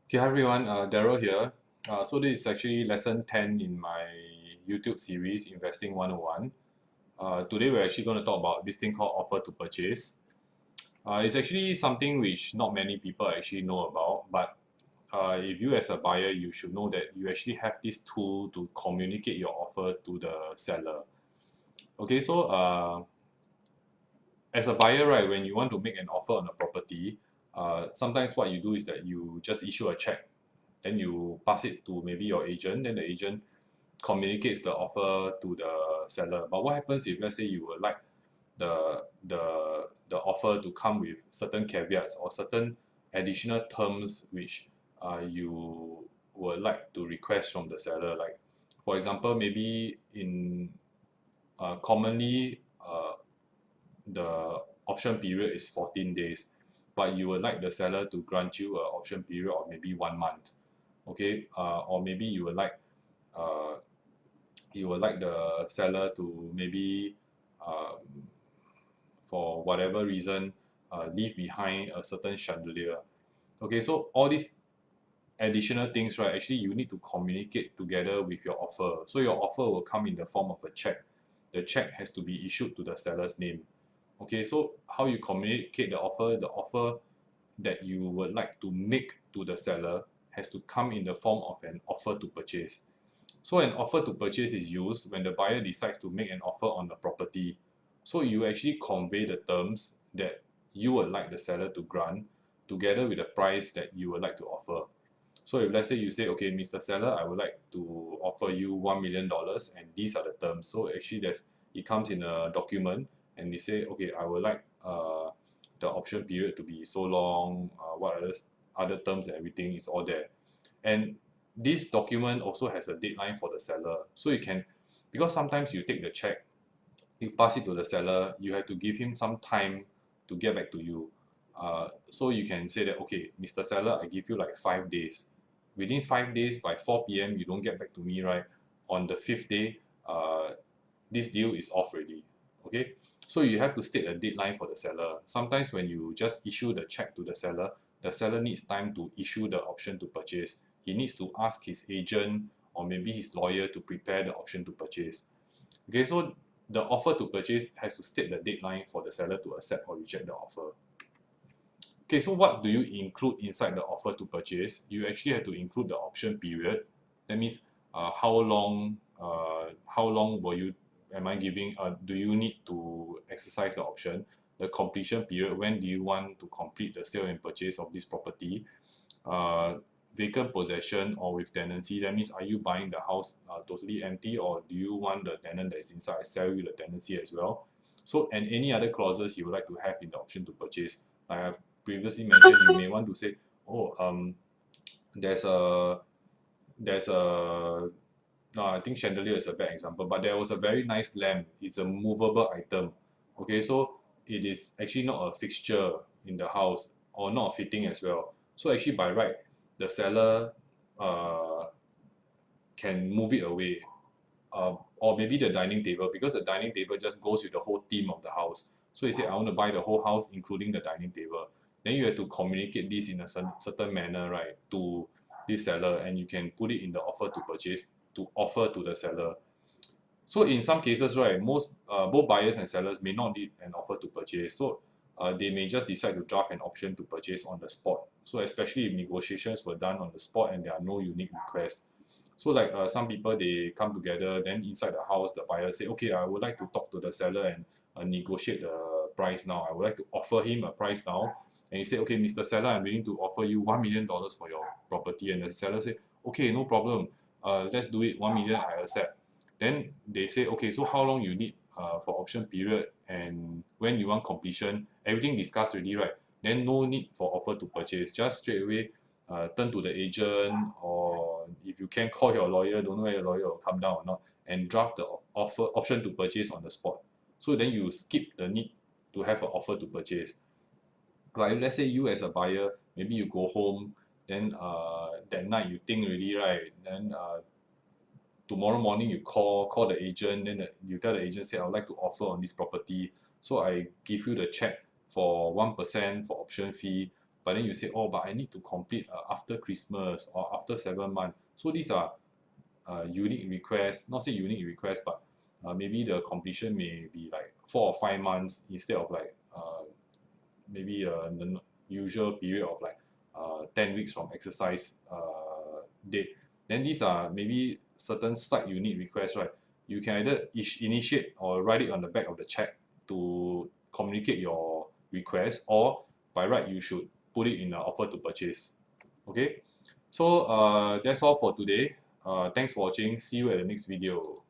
Okay, hi everyone, Daryl here. So this is actually lesson 10 in my YouTube series, Investing 101. Today we're actually going to talk about this thing called offer to purchase. It's actually something which not many people actually know about, but if you as a buyer, you should know that you actually have this tool to communicate your offer to the seller. Okay, so as a buyer, right, when you want to make an offer on a property, sometimes what you do is that you just issue a check, then you pass it to maybe your agent, then the agent communicates the offer to the seller. But what happens if let's say you would like the offer to come with certain caveats or certain additional terms which you would like to request from the seller? Like for example, maybe in commonly the option period is 14 days, but you would like the seller to grant you an option period of maybe 1 month. Okay, or maybe uh, you would like the seller to maybe um, for whatever reason leave behind a certain chandelier. Okay, so all these additional things, right, actually you need to communicate together with your offer. So your offer will come in the form of a check. The check has to be issued to the seller's name. Okay, so how you communicate the offer that you would like to make to the seller has to come in the form of an offer to purchase. So an offer to purchase is used when the buyer decides to make an offer on the property. So you actually convey the terms that you would like the seller to grant together with the price that you would like to offer. So if let's say you say, okay, Mr. Seller, I would like to offer you $1 million and these are the terms. So actually it comes in a document and they say, okay, I would like the option period to be so long, what other terms and everything is all there. And this document also has a deadline for the seller. So you can, because sometimes you take the check, you pass it to the seller, you have to give him some time to get back to you. So you can say that, okay, Mr. Seller, I give you like 5 days. Within 5 days, by 4 p.m., you don't get back to me, right? On the fifth day, this deal is off already. Okay, so you have to state a deadline for the seller. Sometimes when you just issue the check to the seller needs time to issue the option to purchase. He needs to ask his agent or maybe his lawyer to prepare the option to purchase. Okay, so the offer to purchase has to state the deadline for the seller to accept or reject the offer. Okay, so what do you include inside the offer to purchase? You actually have to include the option period. That means how long am I giving, do you need to exercise the option? The completion period, when do you want to complete the sale and purchase of this property? uh, Vacant possession or with tenancy. That means, are you buying the house totally empty, or do you want the tenant that is inside sell you the tenancy as well? So, and any other clauses you would like to have in the option to purchase. Like I've previously mentioned, you may want to say, oh, there's a there's a no, I think chandelier is a bad example, but there was a very nice lamp. It's a movable item. Okay, so it is actually not a fixture in the house or not a fitting as well. So actually by right, the seller uh, can move it away. Or maybe the dining table, because the dining table just goes with the whole theme of the house. So you say, I want to buy the whole house, including the dining table. Then you have to communicate this in a certain manner, right, to this seller, and you can put it in the offer to purchase to offer to the seller. So in some cases, right, both buyers and sellers may not need an offer to purchase. So they may just decide to draft an option to purchase on the spot. So especially if negotiations were done on the spot and there are no unique requests. So like some people, they come together, then inside the house, the buyer say, okay, I would like to talk to the seller and negotiate the price now. I would like to offer him a price now. And he say, okay, Mr. Seller, I'm willing to offer you $1 million for your property. And the seller say, okay, no problem. Let's do it. 1 million, I accept. Then they say, okay, so how long you need for option period and when you want completion, everything discussed already, right? Then no need for offer to purchase. Just straight away turn to the agent, or if you can call your lawyer, don't know whether your lawyer will come down or not, and draft the option to purchase on the spot. So then you skip the need to have an offer to purchase. Like let's say you as a buyer, maybe you go home, then that night you think already, right? Then tomorrow morning you call the agent, then you tell the agent, say I would like to offer on this property, so I give you the check for 1% for option fee, but then you say, oh, but I need to complete after Christmas or after 7 months. So these are unique requests, not say unique requests, but maybe the completion may be like 4 or 5 months instead of like maybe the usual period of like 10 weeks from exercise date. Then these are maybe certain slight unique requests, right? You can either initiate or write it on the back of the check to communicate your request, or by right you should put it in an offer to purchase. Okay, so that's all for today. Thanks for watching. See you at the next video.